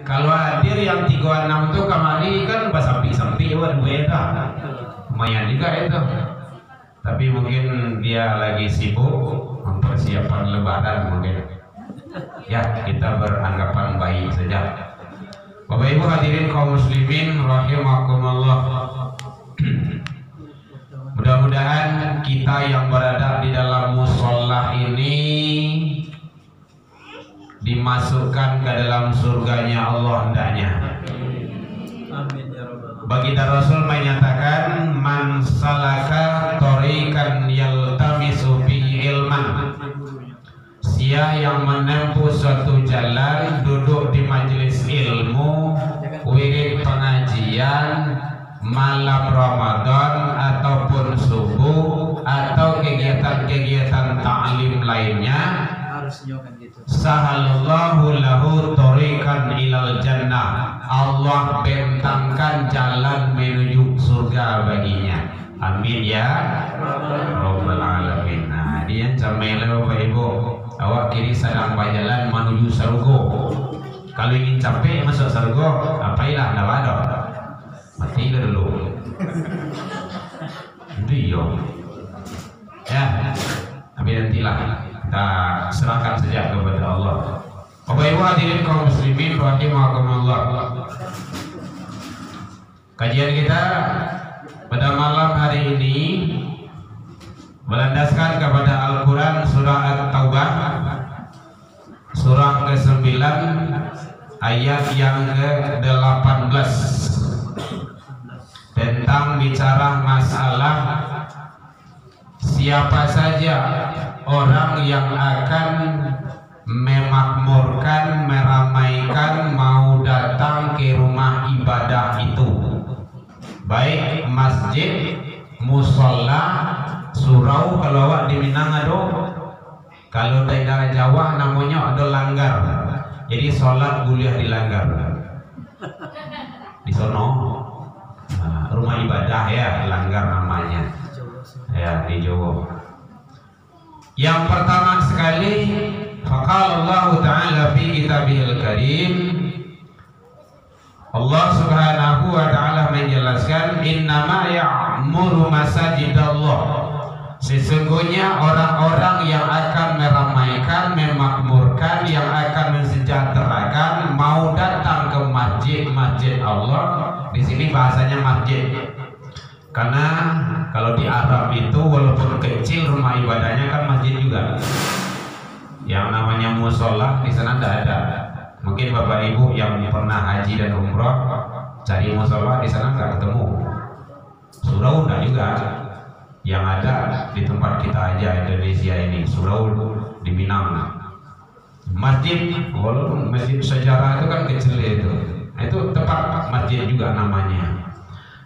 Kalau hadir yang 36 tuh kemari kan sampi-sampi waduh itu. Lumayan juga itu. Tapi mungkin dia lagi sibuk mempersiapkan lebaran mungkin. Ya, kita beranggapan baik saja. Bapak Ibu hadirin kaum muslimin rahimakumullah. Mudah-mudahan kita yang berada di dalam musholla ini dimasukkan ke dalam surganya Allah hendaknya. Baginda Rasul menyatakan man salaka thoriqan yaltamisu bihi ilman. Sia yang menempuh suatu jalan, duduk di majelis ilmu, wirid pengajian, malam Ramadan ataupun subuh atau kegiatan-kegiatan ta'lim lainnya, sahalallahu lahu thoriqan ilal jannah. Allah bentangkan jalan menuju surga baginya. Amin ya rabbal alamin. Nah, dia camela Bapak Ibu, awak kiri sedang berjalan menuju surga. Kalau ingin capek masuk surga, apailah dah ada. Mati dulu. Itu iya. Ya, tapi nantilah kita serahkan saja kepada Allah. Bapak Ibu hadirin kaum muslimin rahimakumullah. Kajian kita pada malam hari ini berlandaskan kepada Al-Quran surah At-Taubah surah ke-9 ayat yang ke-18 tentang bicara masalah siapa saja orang yang akan memakmurkan, meramaikan, mau datang ke rumah ibadah itu, baik masjid, musola, surau kalau awak di Minang ada, kalau daerah Jawa namanya ada langgar, jadi sholat kuliah di langgar di sono. Nah, rumah ibadah ya langgar namanya ya di Jawa. Yang pertama sekali faqala Allah Ta'ala fi kitabihil karim, Allah Subhanahu wa Ta'ala menjelaskan innama ya'muru masajidallah, sesungguhnya orang-orang yang akan meramaikan, memakmurkan, yang akan mensejahterakan, mau datang ke masjid-masjid Allah. Di sini bahasanya masjid, karena kalau di Arab itu walaupun kecil rumah ibadahnya kan masjid juga. Yang namanya musola di sana tidak ada. Mungkin Bapak Ibu yang pernah haji dan umroh cari musola di sana nggak ketemu. Surau enggak juga. Yang ada di tempat kita aja Indonesia ini, surau di Minang. Masjid, walaupun masjid sejarah itu kan kecil itu tempat masjid juga namanya.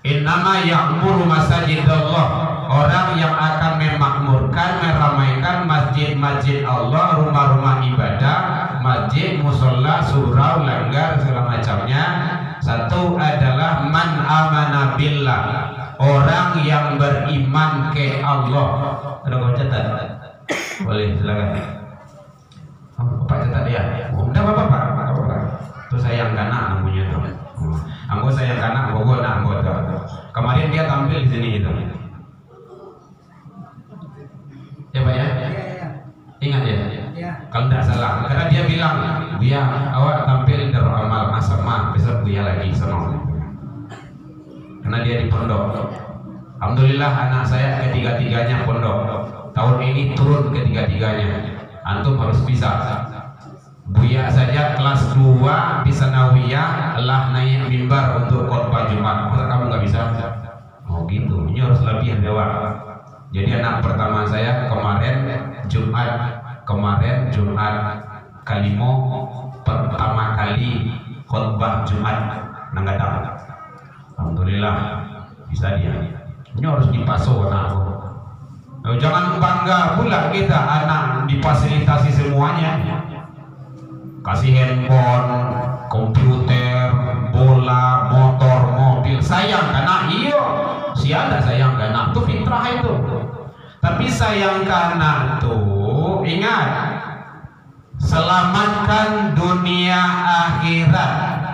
Innama ya'muru masajidallah, orang yang akan memakmurkan, meramaikan masjid-masjid Allah, rumah-rumah ibadah, masjid, musola, surau, langgar, segala macamnya. Satu adalah man amana billah, orang yang beriman ke Allah. Ada kau catat? Boleh, silakan. Bapak catat ya? Udah Bapak. Itu sayang kanak namanya tuh. Anggo sayang kanak, bogo nak anggo tuh. Kemarin dia tampil di sini itu. Ya Pak ya? Ingat ya? Kalau tidak salah, karena dia bilang, Buya, awak tampil di amal asma, besok Buya lagi senang. Karena dia di pondok. Alhamdulillah anak saya ketiga-tiganya pondok. Tahun ini turun ketiga-tiganya. Antum harus bisa. Buya saja kelas 2 di Sanawiyah lah naik mimbar untuk khotbah Jumat. Masa kamu nggak bisa? Oh gitu. Ini harus lebih dewa. Jadi anak pertama saya kemarin Jumat kalimo pertama kali khotbah Jumat nanggadang. Alhamdulillah bisa dia. Ini harus dipaso anakku. Jangan bangga pula kita anak difasilitasi semuanya. Kasih handphone, komputer, bola, motor, mobil. Sayang karena iyo, siapa sayang karena itu fitrah itu. Tapi sayang karena itu ingat, selamatkan dunia akhirat.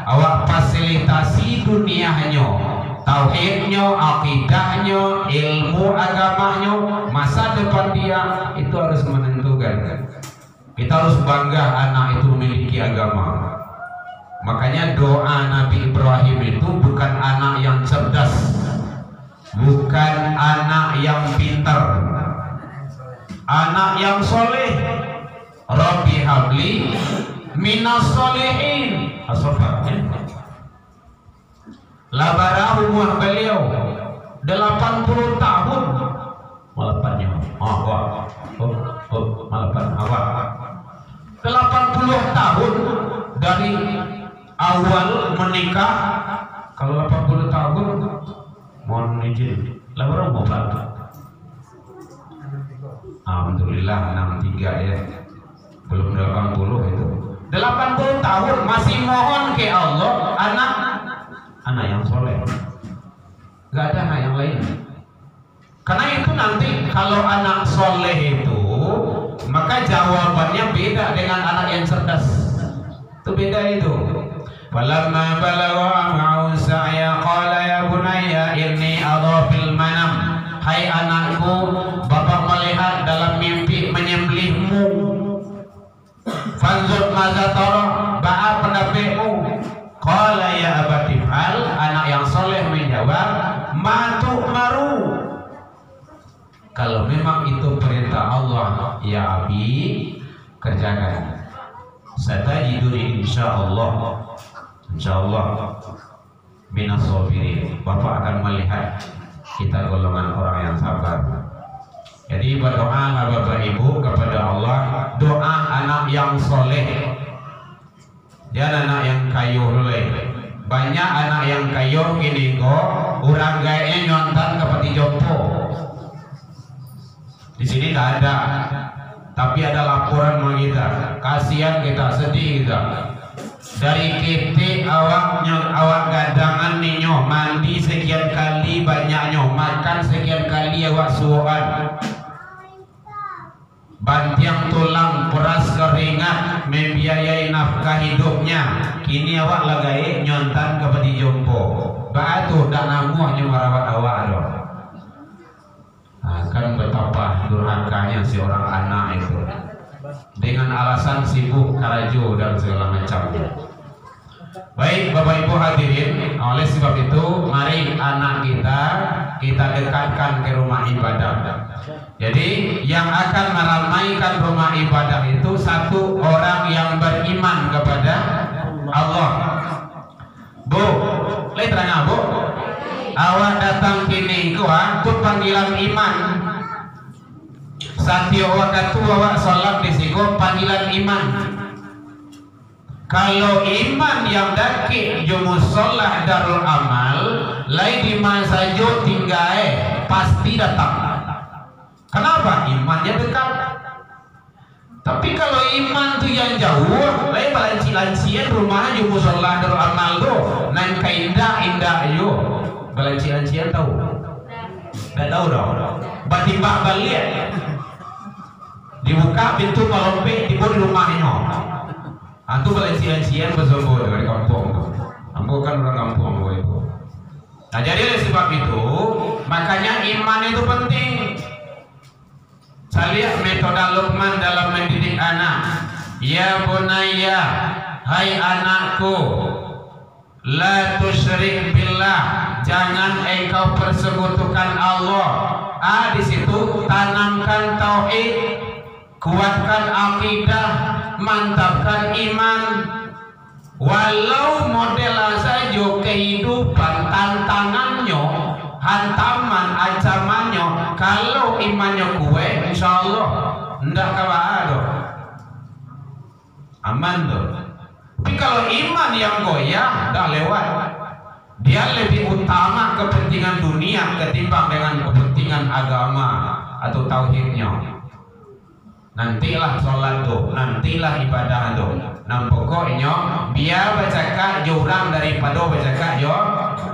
awak fasilitasi dunianya, tauhidnya, akidahnya, ilmu agamanya, masa depan dia itu harus menentukan. Kita harus bangga anak itu memiliki agama. Makanya doa Nabi Ibrahim itu bukan anak yang cerdas, bukan anak yang pintar, anak yang soleh. Rabbi habli minas solihin. Asofat. Labara umur beliau 80 tahun. Malapannya. Malapan awak. 80 tahun dari awal menikah. Kalau 80 tahun mohon izin labara mau berapa? Alhamdulillah 63 ya. Belum 80 itu. 80 tahun masih mohon ke Allah anak yang soleh. Gak ada anak yang lain. Karena itu nanti kalau anak soleh itu, maka jawabannya beda dengan anak yang cerdas. Itu beda itu. Falamma balagha ma'u sa'ya qala ya bunayya inni adha fil manam. Hai anakku, bapak melihat dalam mimpi menyembelihmu. Fanzur maza tara, ba'a pendapatmu. Qala ya abati fal, anak yang soleh menjawab, ma tu'maru. Kalau memang itu perintah Allah, ya abi, kerjakan. Satajiduni insyaallah minas sabirin. Bapak akan melihat kita golongan orang yang sabar. Jadi berdoa Bapak Ibu kepada Allah, doa anak yang soleh. Jangan anak yang kayuh dulu. Banyak anak yang kayuh gini kok, urang gayanya nyontan kepati jompo. Di sini tak ada, tapi ada laporan sama kita. Kasihan kita, sedih kita. Dari kita awak gadangan ninyo, mandi sekian kali banyaknya, makan sekian kali awak suan. Bantiang tulang, peras keringat, membiayai nafkah hidupnya. Kini awak lagai nyontan kepada jompo. Batu dak namuhnya merawat awak doh. Kan betapa durhakanya si orang anak itu. Dengan alasan sibuk karajo dan segala macam. Baik Bapak Ibu hadirin, oleh sebab itu mari anak kita dekatkan ke rumah ibadah. Jadi yang akan meramaikan rumah ibadah itu satu orang yang beriman kepada Allah. Bu, lihat terang Bu. Awak datang kini itu panggilan iman. Satyo awak katu awak salat di situ panggilan iman. Kalau iman yang daki jumusolah darul amal, lain di masa jo tinggal pasti datang. Kenapa? Imannya dekat. Tapi kalau iman tuh yang jauh, lain balanci-lancian rumahnya jumusolah darul amal do, nan indah yo. Balanci-lancian tahu? Tidak tahu dong. Batimbak balik. Dibuka pintu malompe di rumahnya. Antu balanci-lancian bersumbu dari kampung. Ambo kan orang kampung ambo itu. Nah jadi oleh sebab itu, makanya iman itu penting. Saya lihat metode Luqman dalam mendidik anak. Ya bunayya, hai anakku, la tusyrik billah, jangan engkau persekutukan Allah. Di situ tanamkan tauhid, kuatkan akidah, mantapkan iman. Walau model saja kehidupan tantangannya, hantaman, ancamannya, kalau imannya kuat, insya Allah ndak kalah doh, aman doh. Tapi kalau iman yang goyah, dah lewat. Dia lebih utama kepentingan dunia ketimbang dengan kepentingan agama atau tauhidnya. Nantilah sholat tuh, nantilah ibadah tuh. Nah pokoknya biar bacaka jurang daripada bacaka jo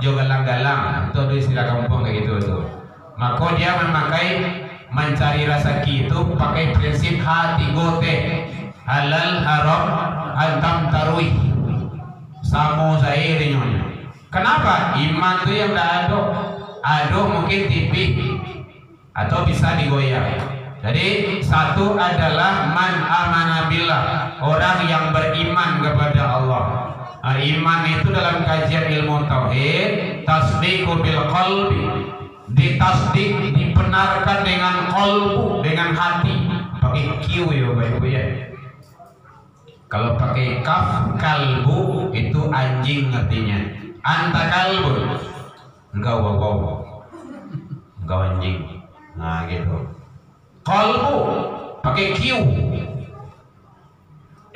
galang-galang. Itu ada istilah kampung kayak gitu tuh. Maka dia memakai mencari rezeki itu pakai prinsip hati gote, halal haram antam taruih. Samo saya nyonya. Kenapa? Iman itu yang dah ada mungkin tipis atau bisa digoyang. Jadi satu adalah man amana billah, orang yang beriman kepada Allah. Nah, iman itu dalam kajian ilmu tauhid, tasdiqu bil qalbi, ditasdik, dibenarkan dengan qalbu, dengan hati. Pakai Q ya Bapak ya. Kalau pakai kaf, kalbu itu anjing artinya. Anta kalbu, engkau wow, engkau anjing. Nah gitu. Qalbu pakai Q.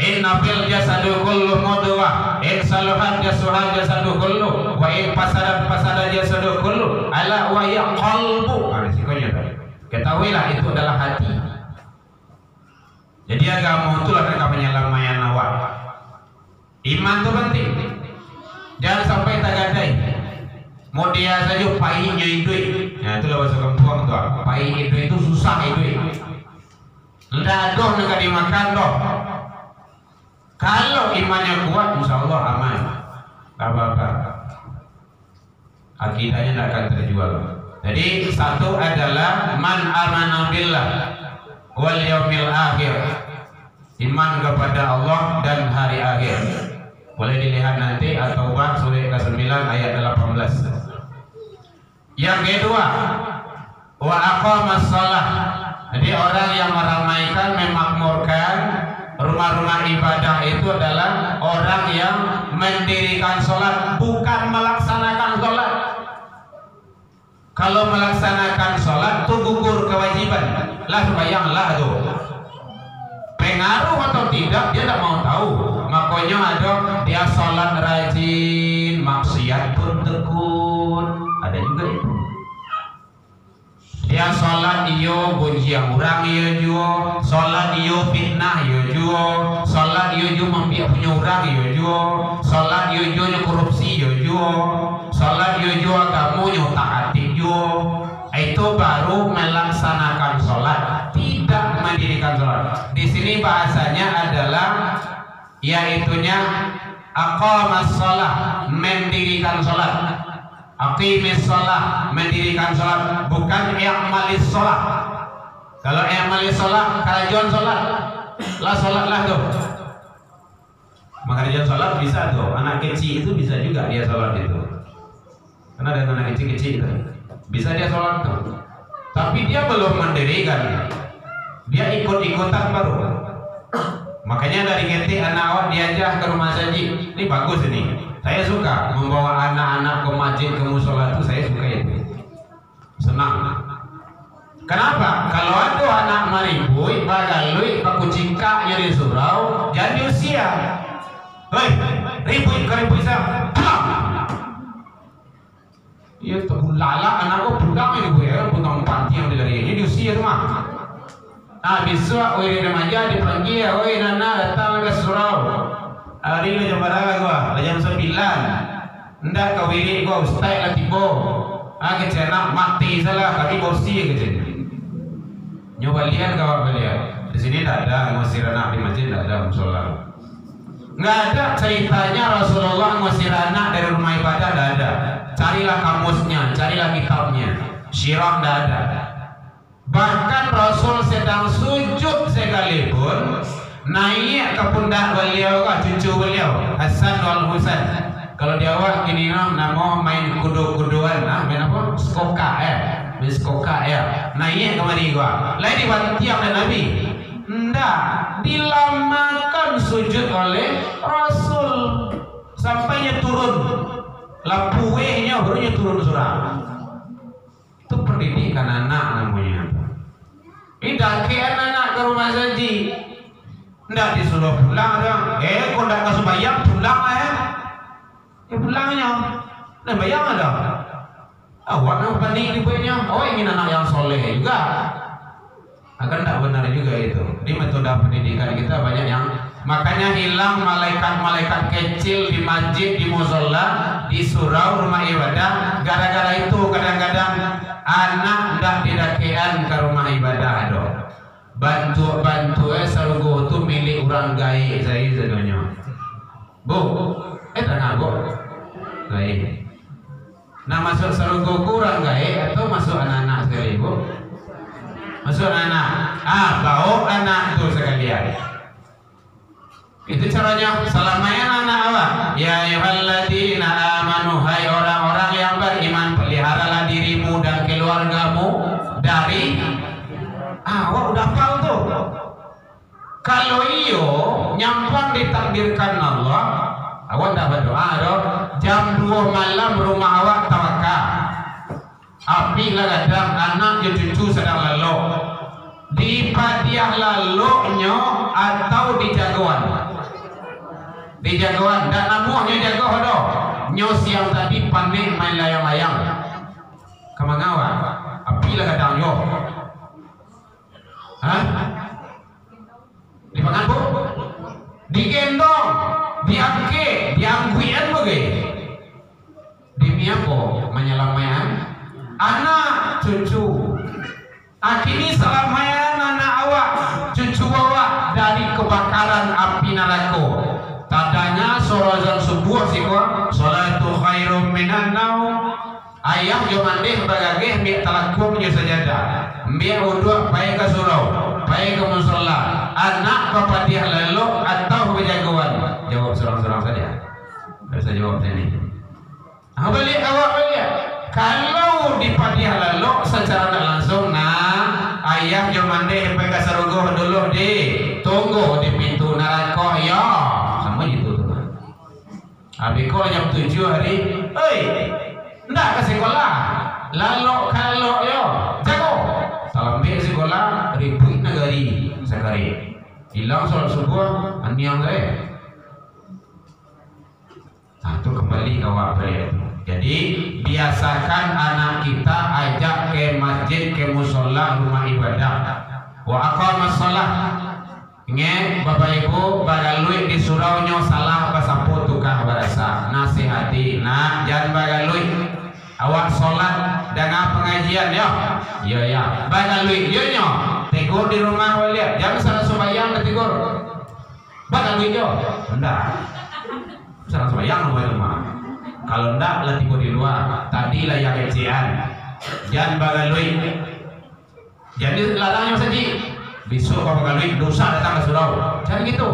Inna fil jasadu kullu mudghah, in salahat jasadu kullu, wa in fasadat jasadu kullu, ala wa ya qalbu. Nah, risikonya tadi. Ketahuilah itu adalah hati. Jadi agama itulah mereka penyelamayan awak. Iman itu penting. Jangan sampai tak gadai. Mau dia saja pahit duit. Nah itulah bahasa kampung tu. Pahit duit itu susah duit. Ndak doh nak dimakan doh. Kalau imannya kuat, insya Allah aman. Tak apa-apa. Akidahnya tidak akan terjual. Jadi satu adalah man amana billah wal yaumil akhir, iman kepada Allah dan hari akhir. Boleh dilihat nanti At-Taubah surah ke-9 ayat 18. Yang kedua, wa aqamas shalah. Jadi orang yang meramaikan, memakmurkan rumah-rumah ibadah itu adalah orang yang mendirikan sholat, bukan melaksanakan sholat. Kalau melaksanakan sholat itu gugur kewajiban. Lah bayanglah tuh. Pengaruh atau tidak dia tidak mau tahu. Makanya ada dia sholat rajin, maksiat pun tekun. Ada juga itu. Dia sholat iyo gonjiang orang iyo juo, sholat iyo fitnah iyo juo, sholat iyo juo membiak punya orang iyo juo, sholat iyo juo korupsi iyo juo, sholat iyo juo kamu nyotak hati juo. Itu baru melaksanakan sholat, tidak mendirikan sholat. Di sini bahasanya adalah yaitunya aqamas sholat, mendirikan sholat. Aqimis sholat, mendirikan sholat, bukan i'malis sholat. Kalau i'malis sholat, kerajuan sholat, lah sholat lah tuh. Maka kerajuan sholat bisa tuh, anak kecil itu bisa juga dia sholat itu. Karena ada anak kecil-kecil itu, bisa dia sholat tuh. Tapi dia belum mendirikan, dia ikut-ikutan baru. Makanya dari kecil anak awak diajak ke rumah saji, ini bagus ini. Saya suka membawa anak-anak ke masjid, ke musola itu saya suka itu. Senang. Kenapa? Kalau ada anak maribui, bagalui, pakucingka jadi surau, jadi usia. Hei, ribui ke ribui saya. Iya tuh lala anakku budak ini bu ya, budak panti yang dari ini di usia tu mah. Nah besok, oi remaja dipanggil, oi nana datang ke surau. Hari ini jam berapa gua? Jam 9. Ndak kau ini gua ustaz lah tibo. Kecenak mati salah, kaki bersih kecil. Nyoba lihat kau lihat. Di sini tak ada ngusir anak di masjid, tak ada musola. Nggak ada ceritanya Rasulullah ngusir anak dari rumah ibadah, tak ada. Carilah kamusnya, carilah kitabnya. Syirah tak ada. Bahkan Rasul sedang sujud sekalipun naik ke pundak beliau ke cucu beliau Hasan wal Husain. Kalau dia awak gini nama main kudu-kuduan, main apa? Skoka main skoka naik kemari gua. Lain dibantu tiang dan Nabi. Ndak dilamakan sujud oleh Rasul sampainya turun lampunya barunya turun surah. Itu pendidikan anak namanya. Ini dakian anak ke rumah saji. Ndak disuruh pulang dong. Kau ndak kasih bayang pulang pulangnya. Nah bayang ada. Awak nak panik di punya. Oh ingin anak yang soleh juga. Akan tak benar juga itu. Di metode pendidikan kita banyak yang makanya hilang malaikat-malaikat kecil di masjid, di musola, di surau, rumah ibadah. Gara-gara itu kadang-kadang anak ndak didakian ke rumah ibadah dong. Bantu sarunggo itu milik orang gay saya sebenarnya. Bu, Tak ngabuk. Baik. Nah masuk sarugo kurang gak atau masuk anak-anak sekali bu? Masuk anak. Bawa anak tuh sekalian. Itu caranya. Salamnya anak apa? Ya ayyuhalladzina amanu, hai orang-orang yang beriman, peliharalah dirimu dan keluargamu dari awak udah hafal tuh. Kalau iyo nyampang ditakdirkan Allah, awak tak berdoa dong. Jam 2 malam rumah awak tawakal. Api lah kadang anak cucu sedang lalu. Di Padiah lalunya atau di Jagoan? Di Jagoan. Dan namuhnya jago do. Nyos yang tadi panik main layang-layang. Kemangawa? Api lah kadang yo. Hah? Di pangan bu? Digendong, diangke, diangkuian bagai. Demi apa? Menyelamayan anak cucu. Akhirnya selamayan anak awak, cucu awak dari kebakaran api neraka. Tadanya sorazan subuh sih kok. Salatu khairum minan naum. Ayah yo mandeh bagage mi talakum nya sajadah. Mi uduk baik ke surau, baik ke musalla. Anak Papadiah lalu atau kejagoan? Jawab serang-serang saja. Tidak usah jawab sini. Balik awak balik. Kalau di Padiah lalu secara tidak langsung, nah ayah yo mandeh baik ke sarugoh dulu di tunggu di pintu neraka ya. Sama itu tuh. Habis kau jam 7 hari, ndak ke sekolah. Lalu kalau yo jago. Salam be sekolah ribu negari sekali. Hilang soal subuh aniang saya. Nah itu kembali awak balik. Jadi biasakan anak kita ajak ke masjid, ke musola, rumah ibadah. Wa aqamas shalah. Ingat Bapak Ibu bagalui di suraunya salah pasapu tukah barasa nasihati. Nah jangan bagalui. Awak sholat dengan pengajian ya. Ya. Bagalui yo nyo. Tegur di rumah waliat. Jangan salah sembahyang tegur. Bagalui yo. Enggak. Salah sembahyang di rumah. Kalau enggak lah tegur di luar. Tadi lah yang kecian. Jangan bagalui. Jadi larangnya saja. Besok kau bagalui dosa datang ke surau. Jangan gitu.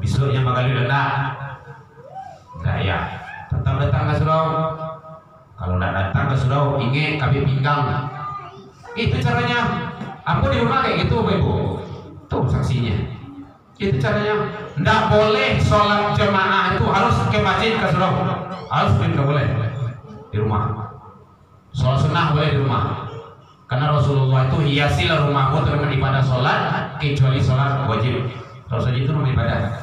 Besoknya bagalui enggak. Enggak ya. Tetap datang ke surau. Kalau tidak datang ke surau, ingin kami pinggang. Itu caranya. Aku di rumah kayak gitu, Bapak Ibu. Tuh saksinya. Itu caranya. Tidak boleh sholat jemaah itu harus ke masjid ke surau. Harus tidak boleh di rumah. Sholat sunnah boleh di rumah. Karena Rasulullah itu hiasilah rumahmu dengan ibadah sholat kecuali sholat wajib. Kalau saja itu rumah ibadah.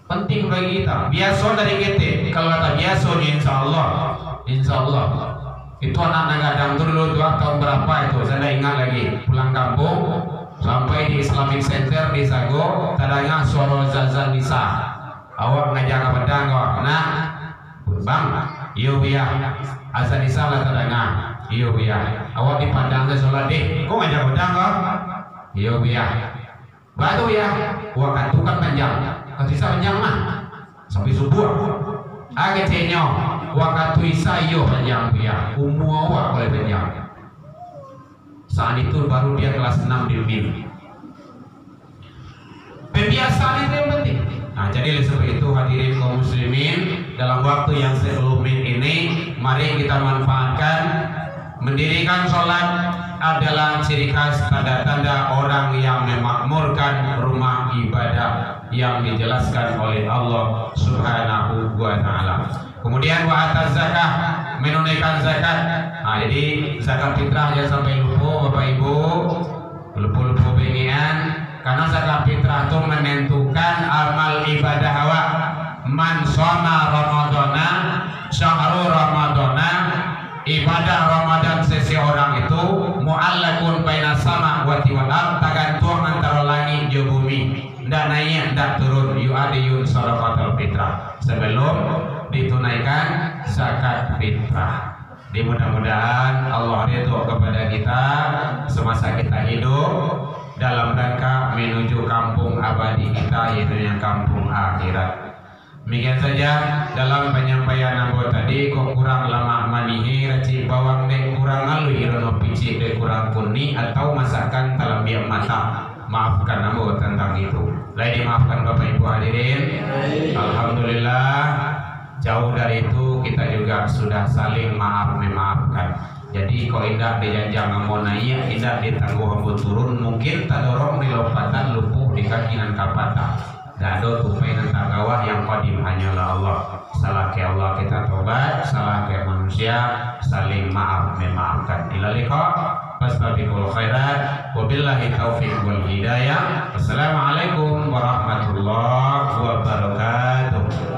Penting bagi kita. Biasa dari kita. Kalau kata biasa, Insya Allah itu anak gadang dulu tahun berapa itu saya ingat lagi pulang kampung sampai di Islamic Center di Sago tadanya suara zazan nisa awak ngajak ke pedang kok nah bang iyo biya azan nisa lah tadanya iyo biya awak di padang ke sholat deh kok ngajak pedang kok iyo biya batu ya wah kan panjang kasih panjang mah sampai subuh agak cenyo waktu isa yo panjang dia umur awak boleh panjang saat itu baru dia kelas 6 di UMIN pembiasaan itu yang penting. Nah jadi seperti itu hadirin kaum muslimin dalam waktu yang sebelum ini mari kita manfaatkan mendirikan sholat adalah ciri khas tanda-tanda orang yang memakmurkan rumah ibadah yang dijelaskan oleh Allah Subhanahu wa Ta'ala. Kemudian wa atas zakah, menunaikan zakat. Nah, jadi zakat fitrah jangan sampai lupa Bapak Ibu, lupa pengian karena zakat fitrah itu menentukan amal ibadah awak. Man shoma ramadana syahru ramadana, ibadah Ramadan seseorang itu mu'allakun baina sama wa wal ard, tergantung antara langit dan bumi. Ndak naik, ndak turun. Yu'adiyun sadaqatul fitrah sebelum ditunaikan zakat fitrah. Mudah-mudahan Allah ridho kepada kita semasa kita hidup dalam rangka menuju kampung abadi kita, yaitu yang kampung akhirat. Demikian saja dalam penyampaian ambo tadi. Kok kurang lama manihi racik bawang dek kurang alui rono pici dek kurang kuni atau masakan dalam biak mata, maafkan ambo tentang itu. Lain dimaafkan Bapak Ibu hadirin. Alhamdulillah, jauh dari itu kita juga sudah saling maaf memaafkan. Jadi kok indah dijanjang amonaya, indah ditangguh ambo turun, mungkin tak dorong di lompatan lupuh di kaki dan kapata. Dado tupai dan tagawah yang qadim hanyalah Allah. Salah ke Allah kita tobat, salah ke manusia saling maaf memaafkan. Ila liqa, fastabiqul khairat, wabillahi taufiq wal hidayah. Wassalamualaikum warahmatullahi wabarakatuh.